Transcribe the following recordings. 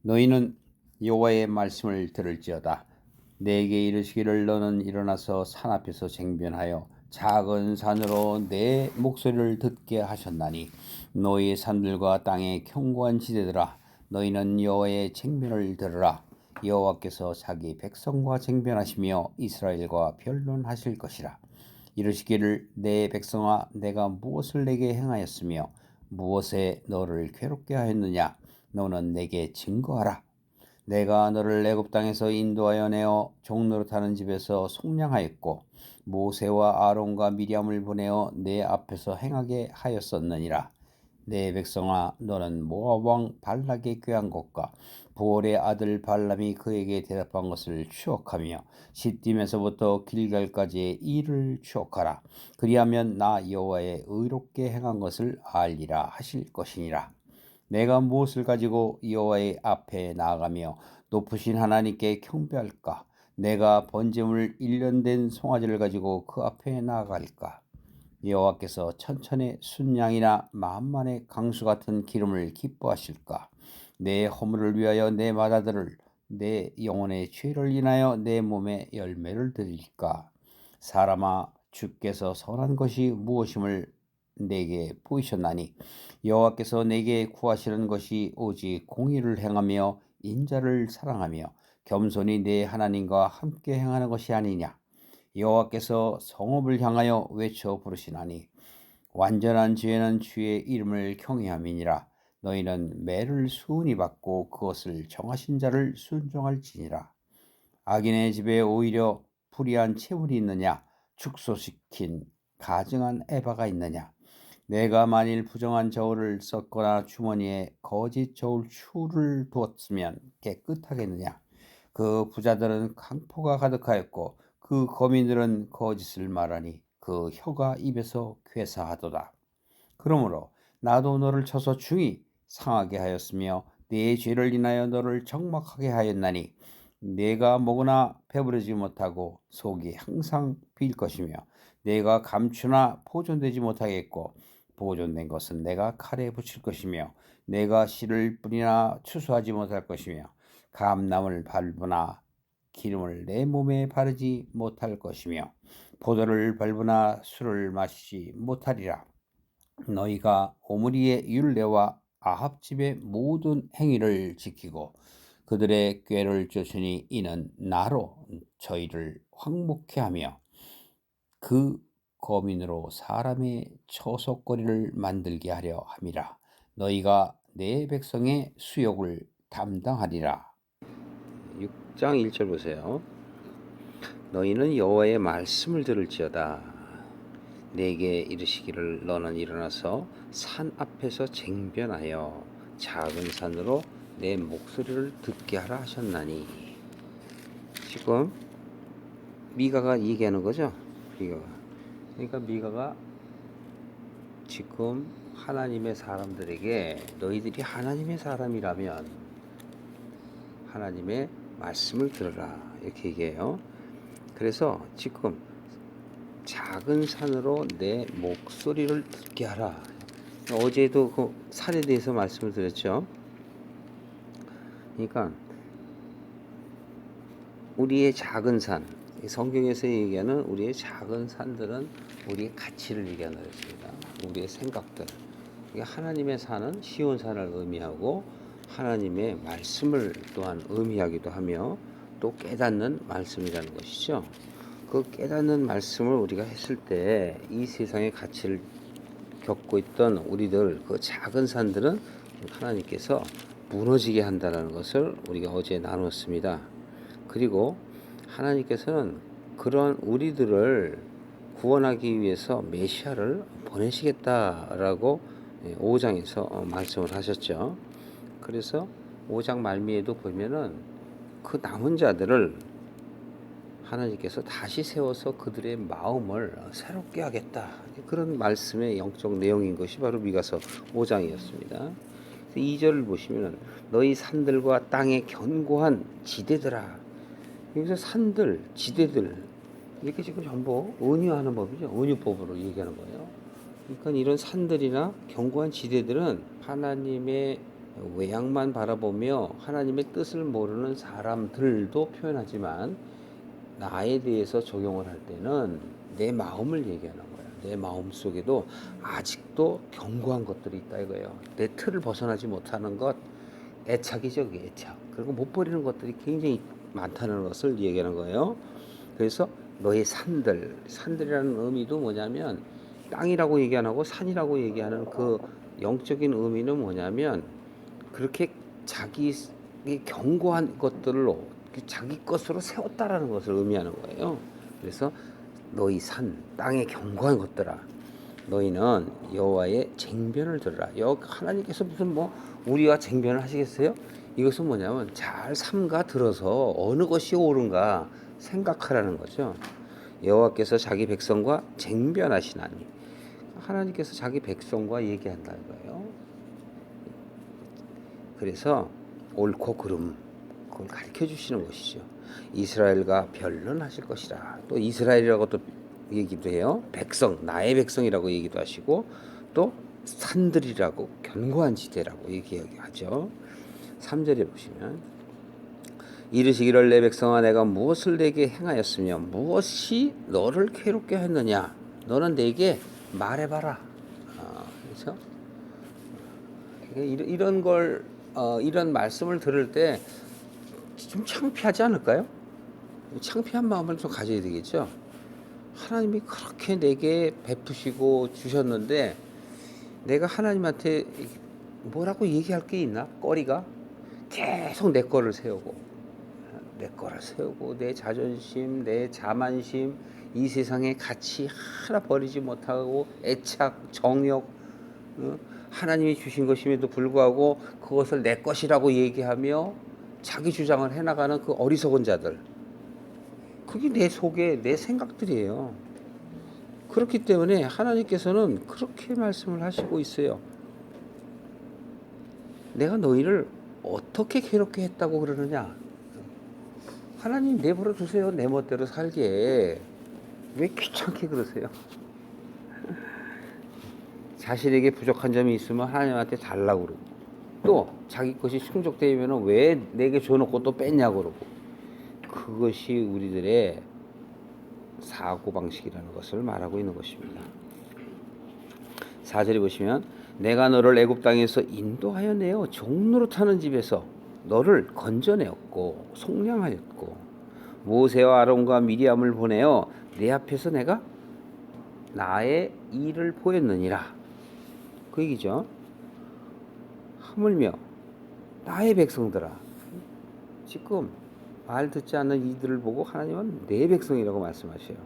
너희는 여호와의 말씀을 들을지어다. 내게 이르시기를 너는 일어나서 산 앞에서 쟁변하여 작은 산으로 내 목소리를 듣게 하셨나니 너희 산들과 땅의 견고한 지대들아 너희는 여호와의 쟁변을 들으라. 여호와께서 자기 백성과 쟁변하시며 이스라엘과 변론하실 것이라. 이르시기를 내 백성아 내가 무엇을 내게 행하였으며 무엇에 너를 괴롭게 하였느냐 너는 내게 증거하라. 내가 너를 애굽 땅에서 인도하여 내어 종노릇하는 집에서 속량하였고 모세와 아론과 미리암을 보내어 내 앞에서 행하게 하였었느니라. 내 백성아 너는 모압 왕 발락의 꾀한 것과 보올의 아들 발람이 그에게 대답한 것을 추억하며 시딤에서부터 길갈까지의 일을 추억하라. 그리하면 나 여호와의 의롭게 행한 것을 알리라 하실 것이니라. 내가 무엇을 가지고 여호와의 앞에 나아가며 높으신 하나님께 경배할까? 내가 번제물 1년 된 송아지를 가지고 그 앞에 나아갈까? 여호와께서 천천의 순양이나 만만의 강수 같은 기름을 기뻐하실까? 내 허물을 위하여 내 맏아들을 내 영혼의 죄를 인하여 내 몸에 열매를 드릴까? 사람아 주께서 선한 것이 무엇임을 내게 보이셨나니 여호와께서 내게 구하시는 것이 오직 공의를 행하며 인자를 사랑하며 겸손히 내 하나님과 함께 행하는 것이 아니냐. 여호와께서 성읍을 향하여 외쳐 부르시나니 완전한 지혜는 주의 이름을 경외함이니라. 너희는 매를 수은히 받고 그것을 정하신 자를 순종할지니라. 악인의 집에 오히려 불의한 채물이 있느냐 축소시킨 가증한 에바가 있느냐. 내가 만일 부정한 저울을 썼거나 주머니에 거짓 저울 추를 두었으면 깨끗하겠느냐. 그 부자들은 강포가 가득하였고 그 거민들은 거짓을 말하니 그 혀가 입에서 괴사하도다. 그러므로 나도 너를 쳐서 중히 상하게 하였으며 네 죄를 인하여 너를 적막하게 하였나니 내가 먹으나 배부르지 못하고 속이 항상 빌 것이며 내가 감추나 보존되지 못하겠고 보존된 것은 내가 칼에 붙일 것이며 내가 씨를 뿌리나 추수하지 못할 것이며 감람을 밟으나 기름을 내 몸에 바르지 못할 것이며 포도를 밟으나 술을 마시지 못하리라. 너희가 오므리의 율례와 아합 집의 모든 행위를 지키고 그들의 꾀를 쫓으니 이는 나로 저희를 황목케 하며 그 거민으로 사람의 처속거리를 만들게 하려 함이라. 너희가 내 백성의 수욕을 담당하리라. 6장 1절 보세요. 너희는 여호와의 말씀을 들을지어다. 내게 이르시기를 너는 일어나서 산 앞에서 쟁변하여 작은 산으로 내 목소리를 듣게 하라 하셨나니. 지금 미가가 얘기하는 거죠. 그러니까 미가가 지금 하나님의 사람들에게 너희들이 하나님의 사람이라면 하나님의 말씀을 들으라 이렇게 얘기해요. 그래서 지금 작은 산으로 내 목소리를 듣게 하라. 어제도 그 산에 대해서 말씀을 드렸죠. 그러니까 우리의 작은 산, 성경에서 얘기하는 우리의 작은 산들은 우리의 가치를 얘기하는 것입니다. 우리의 생각들. 하나님의 산은 시온 산을 의미하고 하나님의 말씀을 또한 의미하기도 하며 또 깨닫는 말씀이라는 것이죠. 그 깨닫는 말씀을 우리가 했을 때 이 세상의 가치를 겪고 있던 우리들 그 작은 산들은 하나님께서 무너지게 한다는 것을 우리가 어제 나눴습니다. 그리고 하나님께서는 그런 우리들을 구원하기 위해서 메시아를 보내시겠다라고 5장에서 말씀을 하셨죠. 그래서 5장 말미에도 보면은 그 남은 자들을 하나님께서 다시 세워서 그들의 마음을 새롭게 하겠다. 그런 말씀의 영적 내용인 것이 바로 미가서 5장이었습니다. 2절을 보시면 너희 산들과 땅의 견고한 지대들아. 여기서 산들, 지대들 이렇게 지금 전부 은유하는 법이죠. 은유법으로 얘기하는 거예요. 그러니까 이런 산들이나 견고한 지대들은 하나님의 외양만 바라보며 하나님의 뜻을 모르는 사람들도 표현하지만 나에 대해서 적용을 할 때는 내 마음을 얘기하는 거야. 내 마음 속에도 아직도 견고한 것들이 있다 이거예요. 내 틀을 벗어나지 못하는 것, 애착이죠, 그게 애착. 그리고 못 버리는 것들이 굉장히 많다는 것을 얘기하는 거예요. 그래서 너의 산들이라는 의미도 뭐냐면 땅이라고 얘기 안 하고 산이라고 얘기하는 그 영적인 의미는 뭐냐면 그렇게 자기 견고한 것들로 자기 것으로 세웠다라는 것을 의미하는 거예요. 그래서 너희 산, 땅의 견고한 것들아, 너희는 여호와의 쟁변을 들으라. 하나님께서 무슨 뭐 우리와 쟁변을 하시겠어요? 이것은 뭐냐면 잘 삼가 들어서 어느 것이 옳은가 생각하라는 거죠. 여호와께서 자기 백성과 쟁변하시나니, 하나님께서 자기 백성과 얘기한다는 거예요. 그래서 옳고 그름, 그걸 가르쳐 주시는 것이죠. 이스라엘과 변론하실 것이라. 또 이스라엘이라고 또 얘기도 해요. 백성, 나의 백성이라고 얘기도 하시고, 또 산들이라고, 견고한 지대라고 얘기하죠. 3절에 보시면 이르시기를 내 백성아 내가 무엇을 내게 행하였으며 무엇이 너를 괴롭게 했느냐, 너는 내게 말해봐라. 그렇죠? 이런 걸 이런 말씀을 들을 때 좀 창피하지 않을까요? 창피한 마음을 좀 가져야 되겠죠. 하나님이 그렇게 내게 베푸시고 주셨는데 내가 하나님한테 뭐라고 얘기할 게 있나? 거리가 계속 내 거를 세우고 내 자존심, 내 자만심, 이 세상의 가치 하나 버리지 못하고 애착, 정욕, 하나님이 주신 것임에도 불구하고 그것을 내 것이라고 얘기하며 자기 주장을 해나가는 그 어리석은 자들, 그게 내 속에 내 생각들이에요. 그렇기 때문에 하나님께서는 그렇게 말씀을 하시고 있어요. 내가 너희를 어떻게 괴롭게 했다고 그러느냐. 하나님 내버려 두세요. 내 멋대로 살게. 왜 귀찮게 그러세요? 자신에게 부족한 점이 있으면 하나님한테 달라고 그러고, 또 자기 것이 충족되면 왜 내게 줘놓고 또 뺐냐고 그러고, 그것이 우리들의 사고방식이라는 것을 말하고 있는 것입니다. 4절에 보시면 내가 너를 애굽 땅에서 인도하여 내어 종노릇하는 집에서 너를 건져내었고 속량하였고 모세와 아론과 미리암을 보내어 내 앞에서 내가 나의 일을 보였느니라. 그 얘기죠. 하물며 나의 백성들아, 지금 말 듣지 않는 이들을 보고 하나님은 내 백성이라고 말씀하셔요.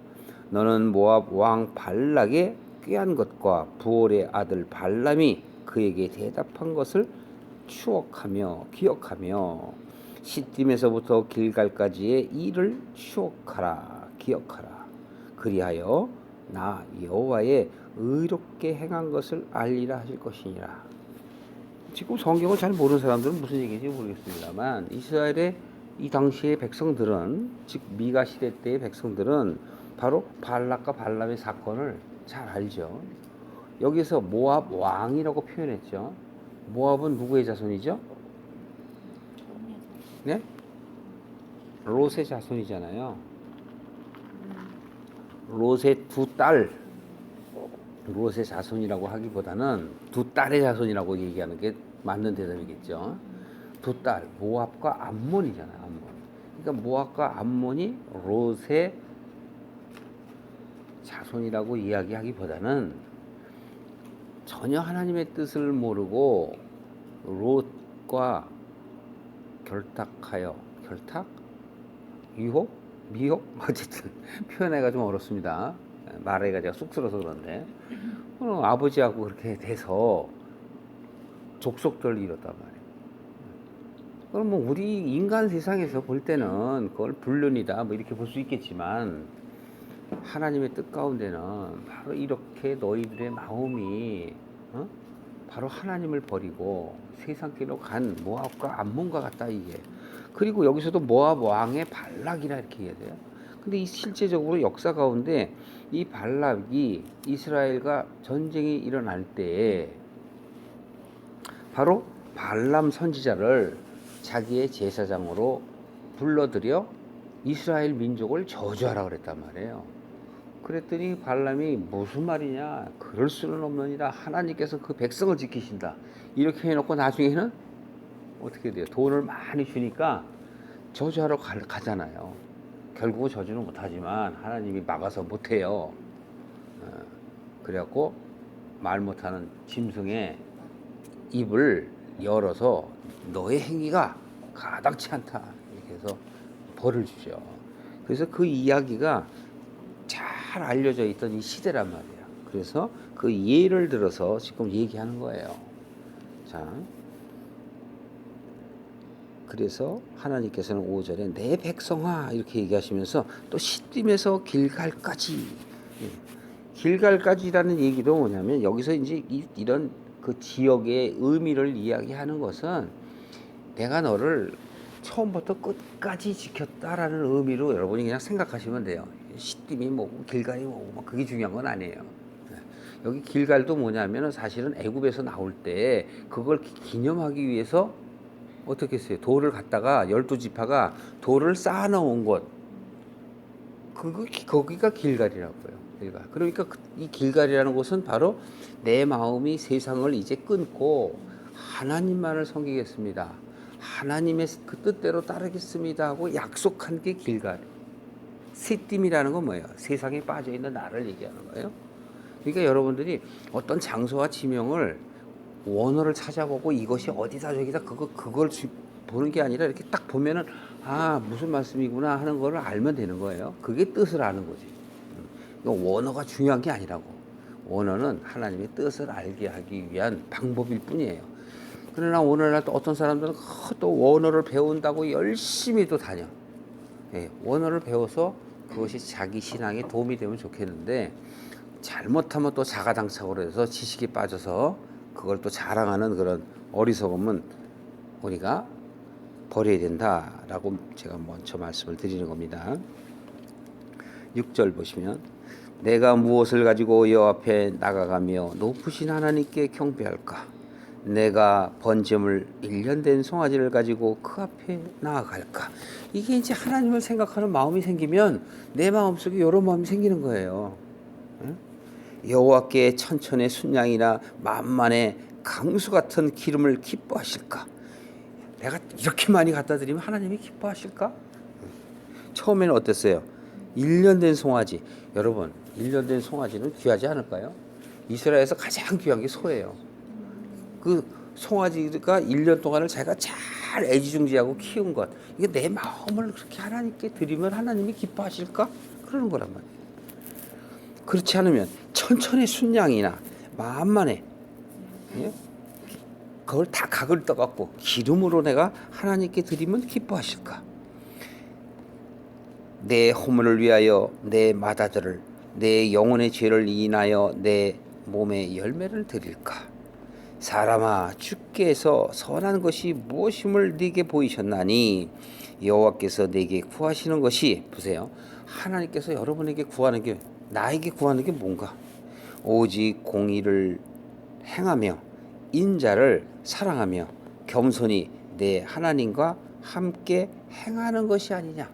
너는 모압 왕 발락의 꾀한 것과 부올의 아들 발람이 그에게 대답한 것을 추억하며 기억하며 시딤에서부터 길갈까지의 일을 추억하라 기억하라. 그리하여 나 여호와의 의롭게 행한 것을 알리라 하실 것이니라. 지금 성경을 잘 모르는 사람들은 무슨 얘기인지 모르겠습니다만 이스라엘의 이 당시의 백성들은, 즉 미가 시대 때의 백성들은 바로 발락과 발람의 사건을 잘 알죠. 여기서 모압 왕이라고 표현했죠. 모압은 누구의 자손이죠? 네? 롯의 자손이잖아요. 롯의 두 딸, 롯의 자손이라고 하기보다는 두 딸의 자손이라고 얘기하는 게 맞는 대답이겠죠. 두 딸, 모압과 암몬이잖아요. 암몬. 그러니까 모압과 암몬이 롯의 자손이라고 이야기하기보다는 전혀 하나님의 뜻을 모르고 롯과 결탁? 유혹? 미혹? 어쨌든 표현하기가 좀 어렵습니다. 말하기가 제가 쑥스러워서 그런데 아버지하고 그렇게 돼서 족속들을 잃었단 말이에요. 그럼 뭐 우리 인간 세상에서 볼 때는 그걸 불륜이다 뭐 이렇게 볼 수 있겠지만 하나님의 뜻 가운데는 바로 이렇게 너희들의 마음이 바로 하나님을 버리고 세상길로 간 모압과 암몬과 같다 이게. 그리고 여기서도 모압 왕의 발락이라 이렇게 해야 돼요. 근데 이 실제적으로 역사 가운데 이 발락이 이스라엘과 전쟁이 일어날 때 바로 발람 선지자를 자기의 제사장으로 불러들여 이스라엘 민족을 저주하라 그랬단 말이에요. 그랬더니 발람이 무슨 말이냐, 그럴 수는 없느니라, 하나님께서 그 백성을 지키신다, 이렇게 해놓고 나중에는 어떻게 돼요? 돈을 많이 주니까 저주하러 가잖아요. 결국은 저주는 못하지만 하나님이 막아서 못해요. 그래갖고 말 못하는 짐승의 입을 열어서 너의 행위가 가당치 않다, 이렇게 해서 벌을 주죠. 그래서 그 이야기가 잘 알려져 있던 이 시대란 말이에요. 그래서 그 예를 들어서 지금 얘기하는 거예요. 자, 그래서 하나님께서는 5절에 내 백성아 이렇게 얘기하시면서 또 시딤에서 길갈까지, 길갈까지라는 얘기도 뭐냐면 여기서 이제 이런 그 지역의 의미를 이야기하는 것은 내가 너를 처음부터 끝까지 지켰다라는 의미로 여러분이 그냥 생각하시면 돼요. 시딤이 뭐고 길갈이 뭐고 그게 중요한 건 아니에요. 여기 길갈도 뭐냐면은 사실은 애굽에서 나올 때 그걸 기념하기 위해서 어떻게 했어요? 돌을 갖다가 12지파가 돌을 쌓아놓은 곳, 거기가 길갈이라고요. 길갈. 그러니까 이 길갈이라는 곳은 바로 내 마음이 세상을 이제 끊고 하나님만을 섬기겠습니다, 하나님의 그 뜻대로 따르겠습니다 하고 약속한 게 길갈. 시딤이라는 건 뭐예요? 세상에 빠져있는 나를 얘기하는 거예요. 그러니까 여러분들이 어떤 장소와 지명을 원어를 찾아보고 이것이 어디다 저기다 그걸 보는 게 아니라 이렇게 딱 보면은 아, 무슨 말씀이구나 하는 걸 알면 되는 거예요. 그게 뜻을 아는 거지. 원어가 중요한 게 아니라고. 원어는 하나님의 뜻을 알게 하기 위한 방법일 뿐이에요. 그러나 오늘날 또 어떤 사람들은 또 원어를 배운다고 열심히 또 다녀. 예, 원어를 배워서 그것이 자기 신앙에 도움이 되면 좋겠는데 잘못하면 또 자가당착으로 해서 지식에 빠져서 그걸 또 자랑하는 그런 어리석음은 우리가 버려야 된다라고 제가 먼저 말씀을 드리는 겁니다. 6절 보시면 내가 무엇을 가지고 여호와 앞에 나가가며 높으신 하나님께 경배할까? 내가 번제물 1년 된 송아지를 가지고 그 앞에 나아갈까? 이게 이제 하나님을 생각하는 마음이 생기면 내 마음속에 이런 마음이 생기는 거예요. 여호와께 천천의 순양이나 만만의 강수 같은 기름을 기뻐하실까? 내가 이렇게 많이 갖다 드리면 하나님이 기뻐하실까? 처음에는 어땠어요? 1년 된 송아지. 여러분, 1년 된 송아지는 귀하지 않을까요? 이스라엘에서 가장 귀한 게 소예요. 그 송아지가 1년 동안을 자기가 잘 애지중지하고 키운 것, 이게 내 마음을 그렇게 하나님께 드리면 하나님이 기뻐하실까? 그러는 거란 말이에요. 그렇지 않으면 천천의 순양이나 만만에, 예? 그걸 다 각을 떠갖고 기름으로 내가 하나님께 드리면 기뻐하실까? 내 허물을 위하여 내 맏아들을, 내 영혼의 죄를 인하여 내 몸의 열매를 드릴까? 사람아, 주께서 선한 것이 무엇임을 네게 보이셨나니 여호와께서 네게 구하시는 것이, 보세요, 하나님께서 여러분에게 구하는 게, 나에게 구하는 게 뭔가? 오직 공의를 행하며 인자를 사랑하며 겸손히 내 하나님과 함께 행하는 것이 아니냐.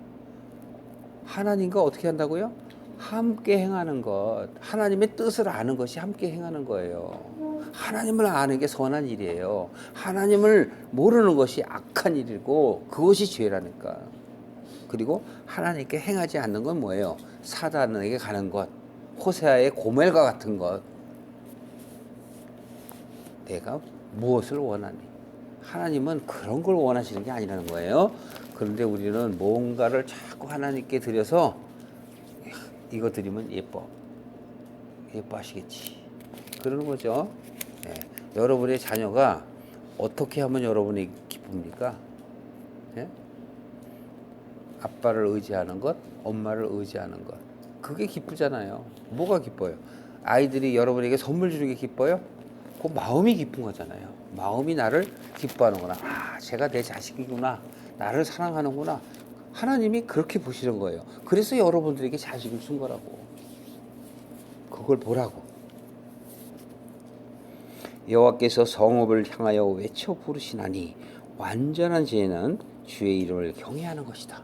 하나님과 어떻게 한다고요? 함께 행하는 것. 하나님의 뜻을 아는 것이 함께 행하는 거예요. 하나님을 아는 게 선한 일이에요. 하나님을 모르는 것이 악한 일이고 그것이 죄라니까. 그리고 하나님께 행하지 않는 건 뭐예요? 사단에게 가는 것, 호세아의 고멜과 같은 것. 내가 무엇을 원하니? 하나님은 그런 걸 원하시는 게 아니라는 거예요. 그런데 우리는 뭔가를 자꾸 하나님께 드려서 이거 드리면 예뻐하시겠지, 그러는 거죠. 네. 여러분의 자녀가 어떻게 하면 여러분이 기쁩니까? 네? 아빠를 의지하는 것, 엄마를 의지하는 것, 그게 기쁘잖아요. 뭐가 기뻐요? 아이들이 여러분에게 선물 주는 게 기뻐요? 그 마음이 기쁜 거잖아요. 마음이 나를 기뻐하는구나. 아, 제가 내 자식이구나. 나를 사랑하는구나. 하나님이 그렇게 보시는 거예요. 그래서 여러분들에게 자식을 준 거라고. 그걸 보라고. 여호와께서 성읍을 향하여 외쳐 부르시나니 완전한 죄는 주의 이름을 경외하는 것이다.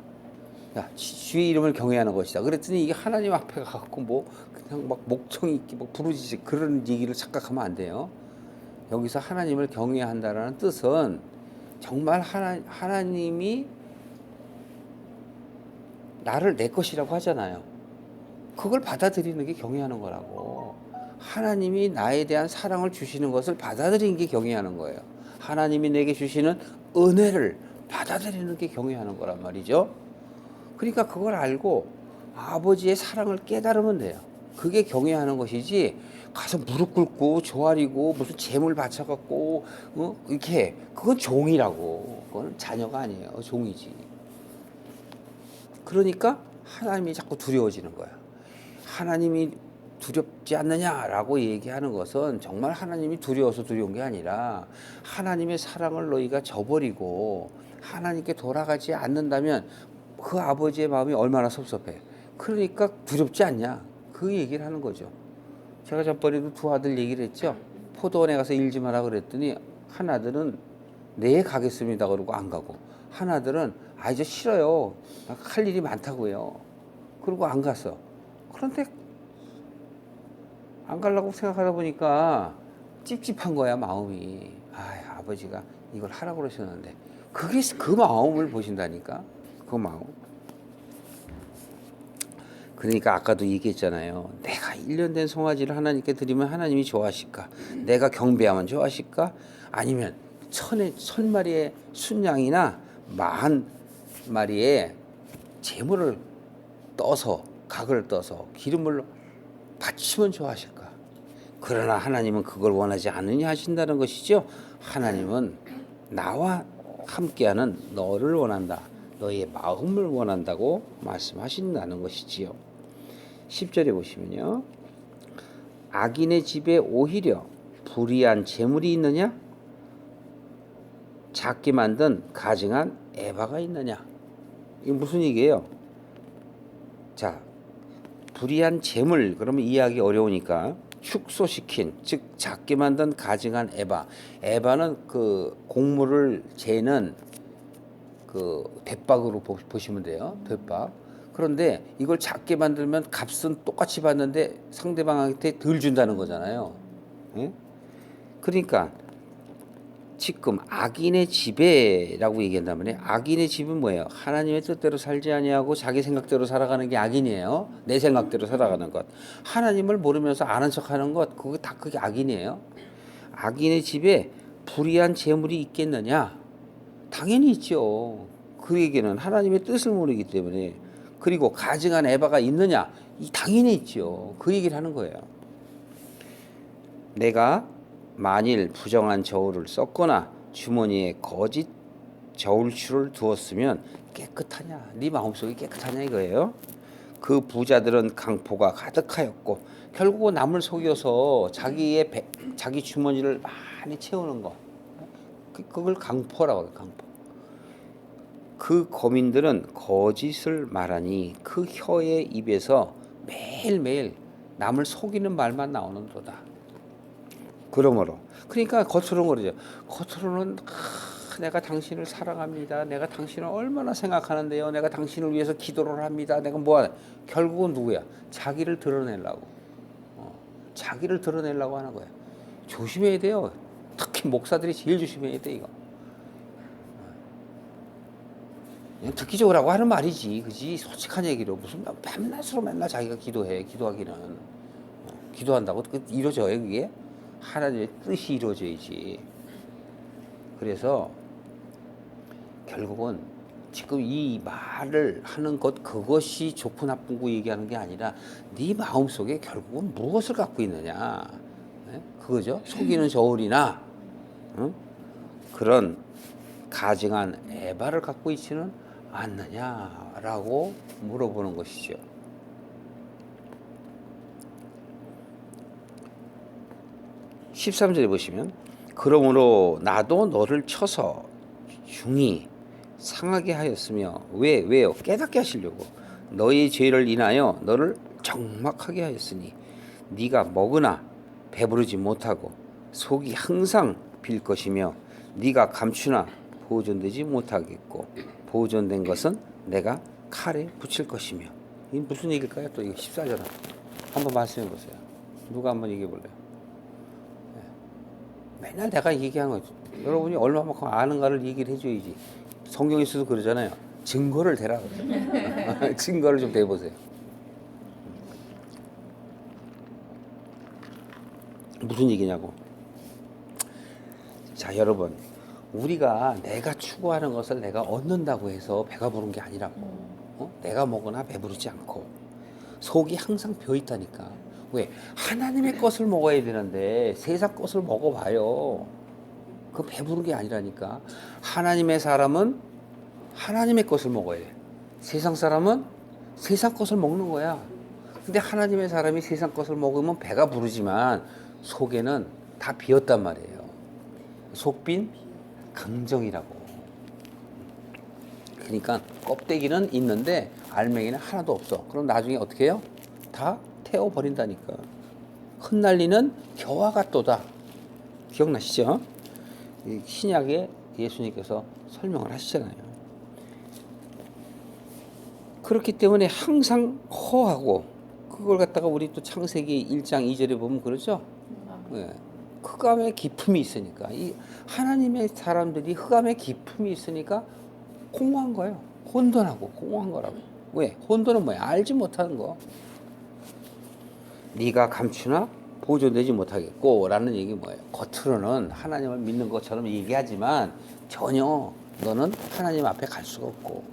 야, 주의 이름을 경외하는 것이다. 그랬더니 이게 하나님 앞에 가갖고 뭐 그냥 막 목청이 있게 막 부르짖지 그런 얘기를 착각하면 안 돼요. 여기서 하나님을 경외한다라는 뜻은 정말 하나님이 나를 내 것이라고 하잖아요. 그걸 받아들이는 게 경외하는 거라고. 하나님이 나에 대한 사랑을 주시는 것을 받아들이는 게 경외하는 거예요. 하나님이 내게 주시는 은혜를 받아들이는 게 경외하는 거란 말이죠. 그러니까 그걸 알고 아버지의 사랑을 깨달으면 돼요. 그게 경외하는 것이지 가서 무릎 꿇고 조아리고 무슨 재물 바쳐갖고 이렇게 그건 종이라고. 그건 자녀가 아니에요. 종이지. 그러니까 하나님이 자꾸 두려워지는 거야. 하나님이 두렵지 않느냐라고 얘기하는 것은 정말 하나님이 두려워서 두려운 게 아니라 하나님의 사랑을 너희가 저버리고 하나님께 돌아가지 않는다면 그 아버지의 마음이 얼마나 섭섭해. 그러니까 두렵지 않냐. 그 얘기를 하는 거죠. 제가 전번에도 두 아들 얘기를 했죠. 포도원에 가서 일 좀 하라 그랬더니 하나들은 네 가겠습니다 그러고 안 가고, 하나들은 아 이제 싫어요. 할 일이 많다고요. 그러고 안 갔어. 그런데 안 가려고 생각하다 보니까 찝찝한 거야 마음이. 아 아버지가 이걸 하라고 그러셨는데. 그게 그 마음을 보신다니까. 그 마음. 그러니까 아까도 얘기했잖아요. 내가 1년 된 송아지를 하나님께 드리면 하나님이 좋아하실까? 내가 경배하면 좋아하실까? 아니면 1000마리의 순양이나 40마리의 재물을 떠서 각을 떠서 기름을 바치면 좋아하실까? 그러나 하나님은 그걸 원하지 않으냐 하신다는 것이죠. 하나님은 나와 함께하는 너를 원한다. 너의 마음을 원한다고 말씀하신다는 것이지요. 10절에 보시면요. 악인의 집에 오히려 불의한 재물이 있느냐? 작게 만든 가증한 에바가 있느냐? 이게 무슨 얘기예요? 자, 불의한 재물, 그러면 이해하기 어려우니까 축소시킨, 즉 작게 만든 가증한 에바. 에바는 그 곡물을 재는 그 대박으로 보시면 돼요. 대박. 그런데 이걸 작게 만들면 값은 똑같이 받는데 상대방한테 덜 준다는 거잖아요. 예? 그러니까 지금 악인의 지배라고 얘기한다면 악인의 집은 뭐예요? 하나님의 뜻대로 살지 아니하고 자기 생각대로 살아가는 게 악인이에요. 내 생각대로 살아가는 것. 하나님을 모르면서 아는 척하는 것, 그거 다 그게 악인이에요. 악인의 집에 불의한 재물이 있겠느냐? 당연히 있죠. 그에게는 하나님의 뜻을 모르기 때문에. 그리고 가증한 에바가 있느냐? 당연히 있죠. 그 얘기를 하는 거예요. 내가 만일 부정한 저울을 썼거나 주머니에 거짓 저울추를 두었으면 깨끗하냐? 네 마음속이 깨끗하냐 이거예요. 그 부자들은 강포가 가득하였고 결국은 남을 속여서 자기 주머니를 많이 채우는 거. 그걸 강포라고 해요. 강포. 그 거민들은 거짓을 말하니 그 혀의 입에서 매일매일 남을 속이는 말만 나오는도다. 그러므로 그러니까 겉으로는 그러죠. 겉으로는 내가 당신을 사랑합니다. 내가 당신을 얼마나 생각하는데요. 내가 당신을 위해서 기도를 합니다. 내가 뭐하냐. 결국은 누구야? 자기를 드러내려고. 자기를 드러내려고 하는 거야. 조심해야 돼요. 특히 목사들이 제일 조심해야 돼 이거. 그냥 듣기적으로 하고 하는 말이지, 그지? 솔직한 얘기로 무슨 맨날 자기가 기도해. 기도하기는 기도한다고 이루어져요 그게? 하나님의 뜻이 이루어져야지. 그래서 결국은 지금 이 말을 하는 것 그것이 좋고 나쁜 거 얘기하는 게 아니라 네 마음속에 결국은 무엇을 갖고 있느냐, 그거죠. 속이는 저울이나 그런 가증한 에바를 갖고 있지는 않느냐라고 물어보는 것이죠. 13절에 보시면 그러므로 나도 너를 쳐서 중히 상하게 하였으며 왜요? 깨닫게 하시려고 너희 죄를 인하여 너를 적막하게 하였으니 네가 먹으나 배부르지 못하고 속이 항상 빌 것이며 네가 감추나 보존되지 못하겠고 보존된 것은 내가 칼에 붙일 것이며. 이게 무슨 얘기일까요? 또 이거 14절 한번 말씀해 보세요. 누가 한번 얘기해 볼래요? 맨날 내가 얘기하는 거죠. 여러분이 얼마만큼 아는가를 얘기를 해줘야지. 성경에서도 그러잖아요. 증거를 대라. 증거를 좀 대보세요. 무슨 얘기냐고. 자, 여러분, 우리가 내가 추구하는 것을 내가 얻는다고 해서 배가 부른 게 아니라고. 내가 먹으나 배부르지 않고 속이 항상 비어 있다니까. 왜? 하나님의 것을 먹어야 되는데 세상 것을 먹어봐요. 그 배부른 게 아니라니까. 하나님의 사람은 하나님의 것을 먹어야 돼. 세상 사람은 세상 것을 먹는 거야. 근데 하나님의 사람이 세상 것을 먹으면 배가 부르지만 속에는 다 비었단 말이에요. 속빈 강정이라고. 그러니까 껍데기는 있는데 알맹이는 하나도 없어. 그럼 나중에 어떻게 해요? 다 태워버린다니까. 흩날리는 겨와 같도다. 기억나시죠? 신약에 예수님께서 설명을 하시잖아요. 그렇기 때문에 항상 허하고, 그걸 갖다가 우리 또 창세기 1장 2절에 보면 그러죠. 네. 흑암의 기품이 있으니까, 이 하나님의 사람들이 흑암의 기품이 있으니까 공허한 거예요. 혼돈하고 공허한 거라고. 왜? 혼돈은 뭐야? 알지 못하는 거. 네가 감추나 보존되지 못하겠고 라는 얘기 뭐예요? 겉으로는 하나님을 믿는 것처럼 얘기하지만 전혀 너는 하나님 앞에 갈 수가 없고.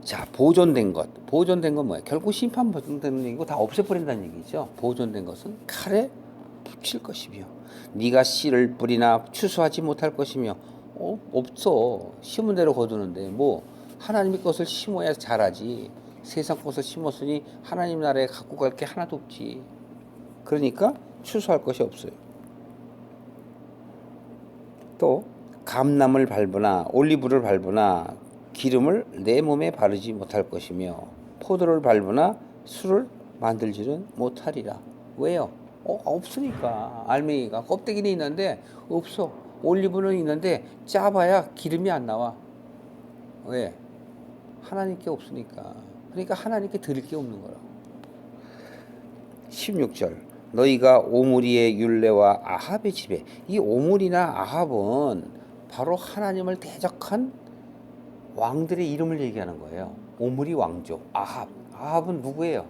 자, 보존된 것. 보존된 건 뭐예요? 결국 심판 보존되는 얘기고 다 없애버린다는 얘기죠. 보존된 것은 칼에 붙일 것이며 네가 씨를 뿌리나 추수하지 못할 것이며. 없어. 심은 대로 거두는데 뭐 하나님의 것을 심어야 자라지. 세상 것을 심었으니 하나님 나라에 갖고 갈 게 하나도 없지. 그러니까 추수할 것이 없어요. 또 감람을 밟으나 올리브를 밟으나 기름을 내 몸에 바르지 못할 것이며 포도를 밟으나 술을 만들지는 못하리라. 왜요? 없으니까. 알맹이가 껍데기는 있는데 없어. 올리브는 있는데 짜봐야 기름이 안 나와. 왜? 하나님께 없으니까. 그러니까 하나님께 드릴 게 없는 거라고. 16절 너희가 오므리의 율례와 아합의 집에. 이 오므리나 아합은 바로 하나님을 대적한 왕들의 이름을 얘기하는 거예요. 오므리 왕족 아합. 아합은 누구예요?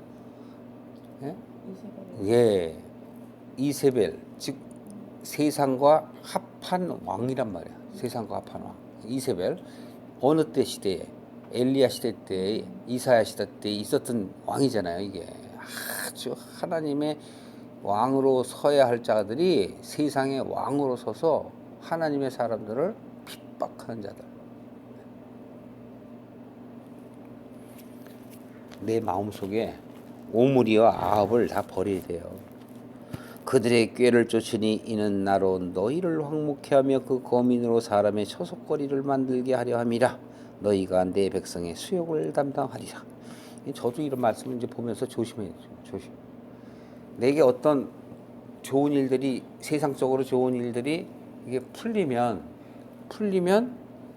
예? 예, 이세벨. 즉 세상과 합한 왕이란 말이야. 세상과 합한 왕 이세벨. 어느 때 시대에? 엘리야 시대 때, 이사야 시대 때 있었던 왕이잖아요. 이게 아주 하나님의 왕으로 서야 할 자들이 세상의 왕으로 서서 하나님의 사람들을 핍박하는 자들. 내 마음속에 오므리와 아합을 다 버려야 돼요. 그들의 꾀를 쫓으니 이는 나로 너희를 황무케 하며 그 거민으로 사람의 처속거리를 만들게 하려 함이라. 너희가 내 백성의 수욕을 담당하리라. 저도 이런 말씀을 이제 보면서 조심해야죠. 조심. 내게 어떤 좋은 일들이, 세상적으로 좋은 일들이 이게 풀리면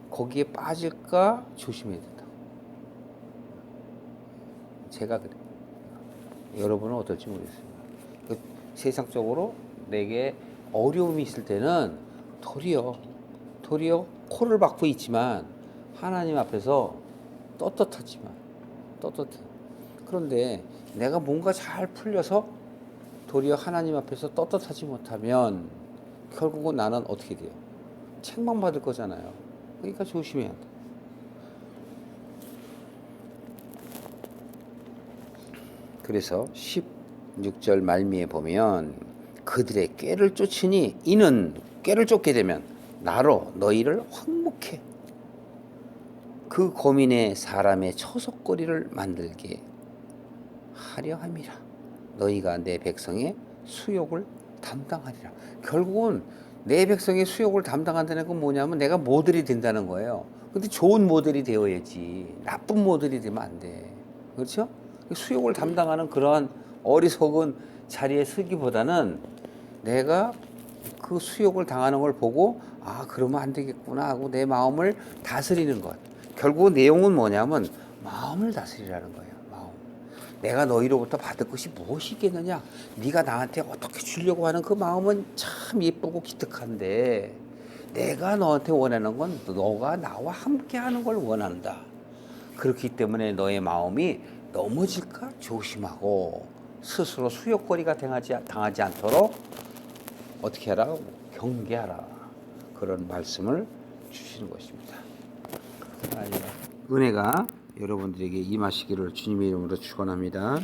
거기에 빠질까 조심해야 된다. 제가 그래. 여러분은 어떨지 모르겠습니다. 세상적으로 내게 어려움이 있을 때는 도리어 코를 박고 있지만 하나님 앞에서 떳떳하지만 떳떳해. 그런데 내가 뭔가 잘 풀려서 도리어 하나님 앞에서 떳떳하지 못하면 결국은 나는 어떻게 돼요? 책망받을 거잖아요. 그러니까 조심해야 돼. 그래서 16절 말미에 보면 그들의 꾀를 쫓으니 이는 꾀를 쫓게 되면 나로 너희를 황목해 그 거민의 사람의 처속거리를 만들게 하려 함이라. 너희가 내 백성의 수욕을 담당하리라. 결국은 내 백성의 수욕을 담당한다는 건 뭐냐면 내가 모델이 된다는 거예요. 근데 좋은 모델이 되어야지. 나쁜 모델이 되면 안 돼. 그렇죠? 수욕을 담당하는 그러한 어리석은 자리에 서기보다는 내가 그 수욕을 당하는 걸 보고 아 그러면 안 되겠구나 하고 내 마음을 다스리는 것. 결국 내용은 뭐냐면 마음을 다스리라는 거예요. 마음. 내가 너희로부터 받을 것이 무엇이 있겠느냐. 네가 나한테 어떻게 주려고 하는 그 마음은 참 예쁘고 기특한데 내가 너한테 원하는 건 너가 나와 함께 하는 걸 원한다. 그렇기 때문에 너의 마음이 넘어질까 조심하고 스스로 수욕거리가 당하지 않도록 어떻게 하라? 경계하라. 그런 말씀을 주시는 것입니다. 은혜가 여러분들에게 임하시기를 주님의 이름으로 축원합니다.